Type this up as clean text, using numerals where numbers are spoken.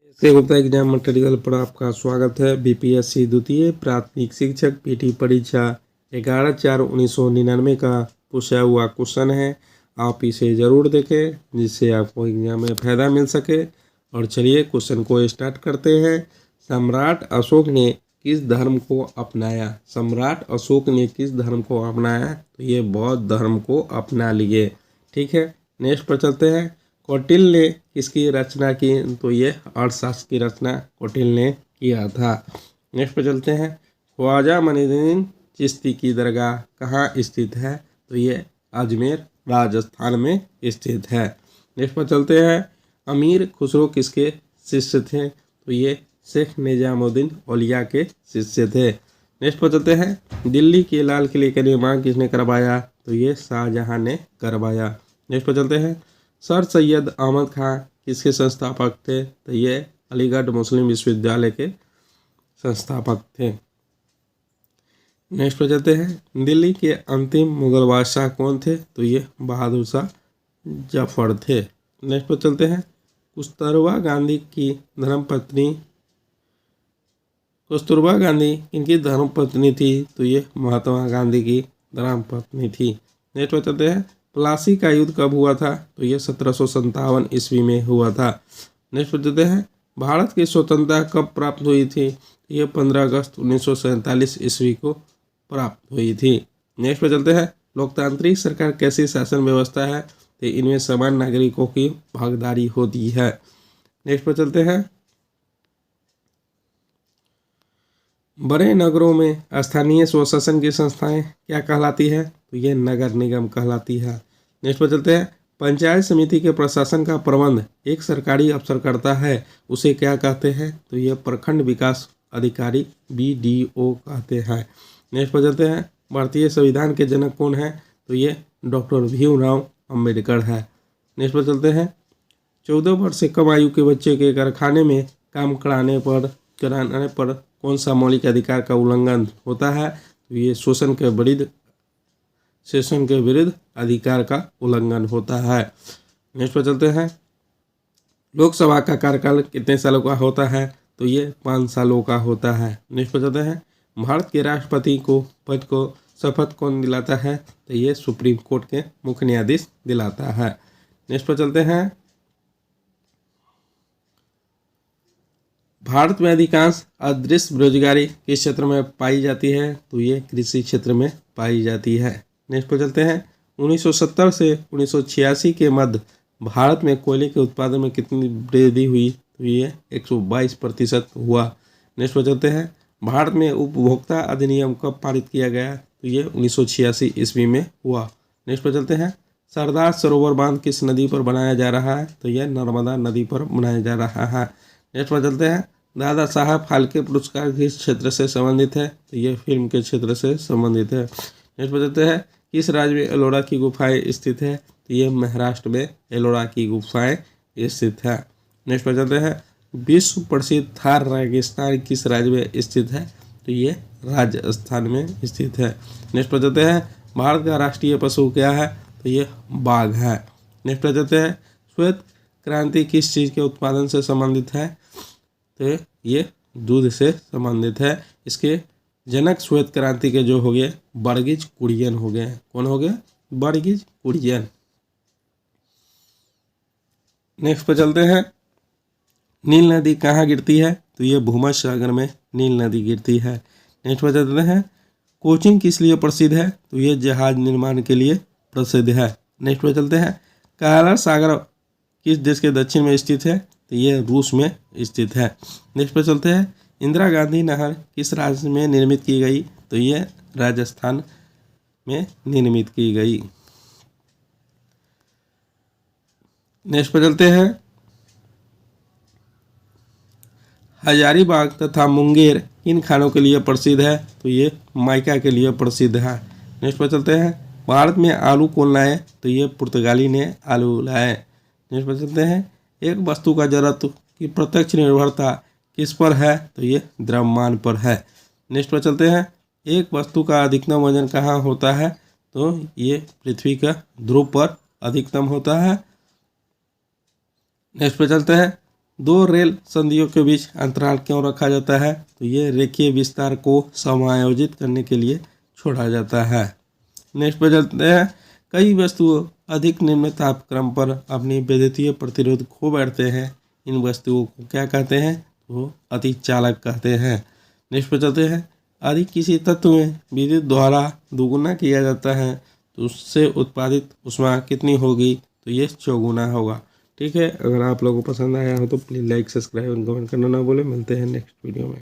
से Gupta exam material पर आपका स्वागत है। बीपीएससी द्वितीय प्राथमिक शिक्षक पीटी परीक्षा 11/4/1999 का पूछा हुआ क्वेश्चन है। आप इसे ज़रूर देखें जिससे आपको एग्जाम में फ़ायदा मिल सके। और चलिए क्वेश्चन को स्टार्ट करते हैं। सम्राट अशोक ने किस धर्म को अपनाया? सम्राट अशोक ने किस धर्म को अपनाया? तो ये बौद्ध धर्म को अपना लिए। ठीक है, नेक्स्ट पर चलते हैं। कौटिल्य ने किसकी रचना की? तो ये अर्थशास्त्र की रचना कौटिल्य ने किया था। नेक्स्ट पे चलते हैं। ख्वाजा मोइनुद्दीन चिश्ती की दरगाह कहाँ स्थित है? तो ये अजमेर राजस्थान में स्थित है। नेक्स्ट पर चलते हैं। अमीर खुसरो किसके शिष्य थे? तो ये शेख निजामुद्दीन औलिया के शिष्य थे। नेक्स्ट पर चलते हैं। दिल्ली के लाल किले का निर्माण किसने करवाया? तो ये शाहजहां ने करवाया। नेक्स्ट पर चलते हैं। सर सैयद अहमद खां किसके संस्थापक थे? तो ये अलीगढ़ मुस्लिम विश्वविद्यालय के संस्थापक थे। नेक्स्ट पर चलते हैं। दिल्ली के अंतिम मुगल बादशाह कौन थे? तो ये बहादुर शाह जफर थे। नेक्स्ट पर चलते हैं। कस्तूरबा गांधी की धर्मपत्नी कस्तूरबा गांधी इनकी धर्मपत्नी थी? तो ये महात्मा गांधी की धर्मपत्नी थी। नेक्स्ट पर चलते हैं। प्लासी का युद्ध कब हुआ था? तो ये 1757 ईस्वी में हुआ था। नेक्स्ट पर चलते हैं। भारत की स्वतंत्रता कब प्राप्त हुई थी? ये 15 अगस्त 1947 ईस्वी को प्राप्त हुई थी। नेक्स्ट पर चलते हैं। लोकतांत्रिक सरकार कैसी शासन व्यवस्था है? तो इनमें समान नागरिकों की भागीदारी होती है। नेक्स्ट पर चलते हैं। बड़े नगरों में स्थानीय स्वशासन की संस्थाएं क्या कहलाती है? तो ये नगर निगम कहलाती है। नेक्स्ट पर चलते हैं। पंचायत समिति के प्रशासन का प्रबंध एक सरकारी अफसर करता है, उसे क्या कहते हैं? तो ये प्रखंड विकास अधिकारी BDO कहते हैं। नेक्स्ट पर चलते हैं। भारतीय संविधान के जनक कौन है? तो ये डॉक्टर भीमराव अम्बेडकर है। नेक्स्ट पर चलते हैं। 14 वर्ष से कम आयु के बच्चे के कारखाने में काम कराने पर कौन सा मौलिक अधिकार का उल्लंघन होता है? तो ये शोषण के विरुद्ध अधिकार का उल्लंघन होता है। नेक्स्ट पर चलते हैं। लोकसभा का कार्यकाल कितने सालों का होता है? तो ये 5 सालों का होता है। नेक्स्ट पर चलते हैं। भारत के राष्ट्रपति को पद को शपथ कौन दिलाता है? तो ये सुप्रीम कोर्ट के मुख्य न्यायाधीश दिलाता है। नेक्स्ट पर चलते हैं। भारत में अधिकांश अदृश्य बेरोजगारी किस क्षेत्र में पाई जाती है? तो ये कृषि क्षेत्र में पाई जाती है। नेक्स्ट पर चलते हैं। 1970 से 1986 के मध्य भारत में कोयले के उत्पादन में कितनी वृद्धि हुई? तो ये 122% हुआ। नेक्स्ट पर चलते हैं। भारत में उपभोक्ता अधिनियम कब पारित किया गया? तो ये 1986 ईस्वी में हुआ। नेक्स्ट पर चलते हैं। सरदार सरोवर बांध किस नदी पर बनाया जा रहा है? तो यह नर्मदा नदी पर बनाया जा रहा है। नेक्स्ट पर चलते हैं। दादा साहब फाल्के पुरस्कार किस क्षेत्र से संबंधित है? तो ये फिल्म के क्षेत्र से संबंधित है। नेक्स्ट पर चलते हैं। किस राज्य में एलोरा की गुफाएं स्थित है? तो ये महाराष्ट्र में एलोरा की गुफाएं स्थित है। नेक्स्ट पर चलते हैं। विश्व प्रसिद्ध थार रेगिस्तान किस राज्य में स्थित है? तो ये राजस्थान में स्थित है। नेक्स्ट पर चलते हैं। भारत का राष्ट्रीय पशु क्या है? तो ये बाघ है। नेक्स्ट पर चलते हैं। श्वेत क्रांति किस चीज़ के उत्पादन से संबंधित है? तो ये दूध से संबंधित है। इसके जनक श्वेत क्रांति के जो हो गए वर्गीज कुरियन हो गए। कौन हो गए? वर्गीज कुरियन। नेक्स्ट पर चलते हैं। नील नदी कहाँ गिरती है? तो ये भूमध्य सागर में नील नदी गिरती है। नेक्स्ट पर चलते हैं। कोचीन किस लिए प्रसिद्ध है? तो ये जहाज निर्माण के लिए प्रसिद्ध है। नेक्स्ट पर चलते हैं। काला सागर किस देश के दक्षिण में स्थित है? तो ये रूस में स्थित है। नेक्स्ट पर चलते हैं। इंदिरा गांधी नहर किस राज्य में निर्मित की गई? तो ये राजस्थान में निर्मित की गई। नेक्स्ट पर चलते हैं। हजारीबाग तथा मुंगेर किन खानों के लिए प्रसिद्ध है? तो ये माइका के लिए प्रसिद्ध है। नेक्स्ट पर चलते हैं। भारत में आलू कौन लाए? तो ये पुर्तगाली ने आलू लाए। नेक्स्ट पर चलते हैं। एक वस्तु का जड़त्व की प्रत्यक्ष निर्भरता किस पर है? तो ये द्रव्यमान पर है। नेक्स्ट पर चलते हैं। एक वस्तु का अधिकतम वजन कहाँ होता है? तो ये पृथ्वी का ध्रुव पर अधिकतम होता है। नेक्स्ट पे चलते हैं। दो रेल संधियों के बीच अंतराल क्यों रखा जाता है? तो ये रेखीय विस्तार को समायोजित करने के लिए छोड़ा जाता है। नेक्स्ट पे चलते हैं। कई वस्तुओं अधिक निम्न तापक्रम पर अपनी विद्युतीय प्रतिरोध खो बैठते हैं। इन वस्तुओं को क्या कहते हैं? तो अतिचालक कहते हैं। नेक्स्ट पे चलते हैं। यदि किसी तत्व में विद्युत द्वारा दोगुना किया जाता है तो उससे उत्पादित ऊष्मा कितनी होगी? तो ये चौगुना होगा। ठीक है, अगर आप लोगों को पसंद आया हो तो प्लीज़ लाइक, सब्सक्राइब और कमेंट करना ना भूलें। मिलते हैं नेक्स्ट वीडियो में।